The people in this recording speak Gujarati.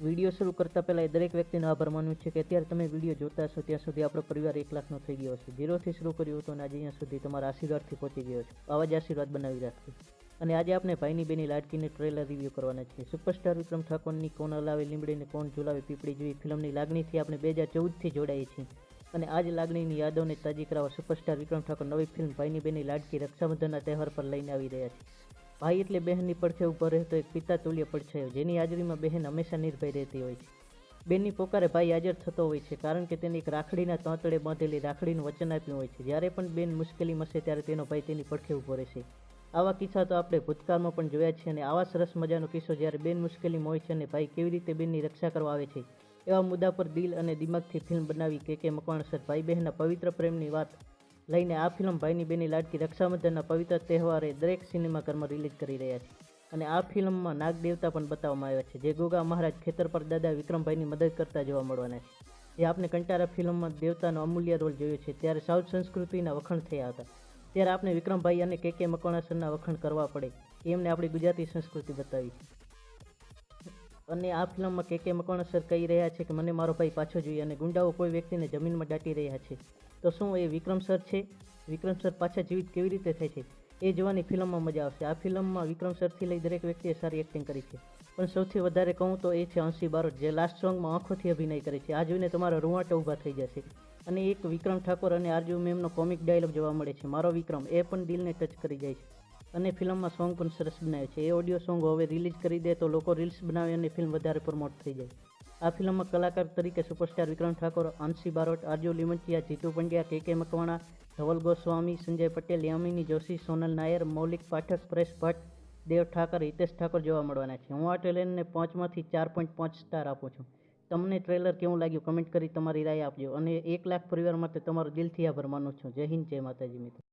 વિડીયો શરૂ કરતાં પહેલાં એ દરેક વ્યક્તિનો આભાર માનવું છે કે અત્યારે તમે વિડીયો જોતા હશો ત્યાં સુધી આપણો પરિવાર 1 લાખનો થઈ ગયો છે. 0થી શરૂ કર્યું હતું અને આજે અહીંયા સુધી તમારા આશીર્વાદથી પહોંચી ગયો છે. આવા જ આશીર્વાદ બનાવી રાખજો. અને આજે આપણે ભાઈની બેની લાડકીને ટ્રેલર રિવ્યૂ કરવાના છીએ. સુપરસ્ટાર વિક્રમ ઠાકોરની કોણ હલાવે લીંબડીને કોણ ઝુલાવે પીપળી જેવી ફિલ્મની લાગણીથી આપણે 2014થી જોડાઈએ છીએ. અને આ જ લાગણીની યાદોને તાજી કરાવવા સુપરસ્ટાર વિક્રમ ઠાકોર નવી ફિલ્મ ભાઈની બેની લાડકી રક્ષાબંધનના તહેવાર પર લઈને આવી રહ્યા છે. ભાઈ એટલે બહેનની પડખે ઊભો રહેતો એક પિતા તુલ્ય પડછાયો, જેની હાજરીમાં બહેન હંમેશા નિર્ભય રહેતી હોય છે. બેનની પોકારે ભાઈ હાજર થતો હોય છે, કારણ કે તેને એક રાખડીના તાંતડે બાંધેલી રાખડીનું વચન આપ્યું હોય છે. જ્યારે પણ બેન મુશ્કેલીમાં હશે ત્યારે તેનો ભાઈ તેની પડખે ઊભો રહેશે. આવા કિસ્સા તો આપણે ભૂતકાળમાં પણ જોયા છે. અને આવા સરસ મજાનો કિસ્સો જ્યારે બેન મુશ્કેલીમાં હોય છે અને ભાઈ કેવી રીતે બેનની રક્ષા કરવા આવે છે, એવા મુદ્દા પર દિલ અને દિમાગથી ફિલ્મ બનાવી કે મકવાણા સર ભાઈ બહેનના પવિત્ર પ્રેમની વાત લઈને આ ફિલ્મ ભાઈની બેની લાડકી રક્ષાબંધનના પવિત્ર તહેવારે દરેક સિનેમાઘરમાં રિલીઝ કરી રહ્યા છે. અને આ ફિલ્મમાં નાગ દેવતા પણ બતાવવામાં આવ્યા છે, જે ગોગા મહારાજ ખેતર પર દાદા વિક્રમભાઈની મદદ કરતા જોવા મળવાના છે. જે આપણે કંટારા ફિલ્મમાં દેવતાનો અમૂલ્ય રોલ જોયો છે, ત્યારે સાઉથ સંસ્કૃતિના વખાણ થયા હતા. ત્યારે આપણે વિક્રમભાઈ અને કે મકવાણા સરના વખાણ કરવા પડે, એમને આપણી ગુજરાતી સંસ્કૃતિ બતાવી છે. અને આ ફિલ્મમાં કે મકવાણા સર કહી રહ્યા છે કે મને મારો ભાઈ પાછો જોઈએ, અને ગુંડાઓ કોઈ વ્યક્તિને જમીનમાં દાટી રહ્યા છે. તો શું એ વિક્રમ સર છે? વિક્રમ સર પાછા જીવિત કેવી રીતે થાય છે એ જોવાની ફિલ્મમાં મજા આવશે. આ ફિલ્મમાં વિક્રમ સરથી લઈ દરેક વ્યક્તિએ સારી એક્ટિંગ કરી છે. પણ સૌથી વધારે કહું તો એ છે અંશી બારોટ, જે લાસ્ટ સોંગમાં આંખોથી અભિનય કરે છે. આ જોઈને તમારા રૂવાટા ઊભા થઈ જશે. અને એક વિક્રમ ઠાકોર અને આરજુ મેમનો કોમિક ડાયલોગ જોવા મળે છે, મારો વિક્રમ, એ પણ દિલને ટચ કરી જાય છે. અને ફિલ્મમાં સોંગ પણ સરસ બનાવે છે. એ ઓડિયો સોંગ હવે રિલીઝ કરી દે તો લોકો રીલ્સ બનાવે અને ફિલ્મ વધારે પ્રમોટ થઈ જાય. આ ફિલ્મમાં કલાકાર તરીકે સુપરસ્ટાર વિક્રમ ઠાકોર, અંશી બારોટ, આરજુ લીમચિયા, જીતુ પંડ્યા, કે મકવાણા, ધવલ ગોસ્વામી, સંજય પટેલ, યામિની જોશી, સોનલ નાયર, મૌલિક પાઠક, પરેશ ભટ્ટ, દેવ ઠાકર, હિતેશ ઠાકોર જોવા મળવાના છે. હું આ ટ્રેલરને 5માંથી 4.5 સ્ટાર આપું છું. તમને ટ્રેલર કેવું લાગ્યું કમેન્ટ કરી તમારી રાય આપજો. અને 1 લાખ પરિવાર માટે તમારો દિલથી આભાર માનું છું. જય હિન્દ, જય માતાજી મિત્રો.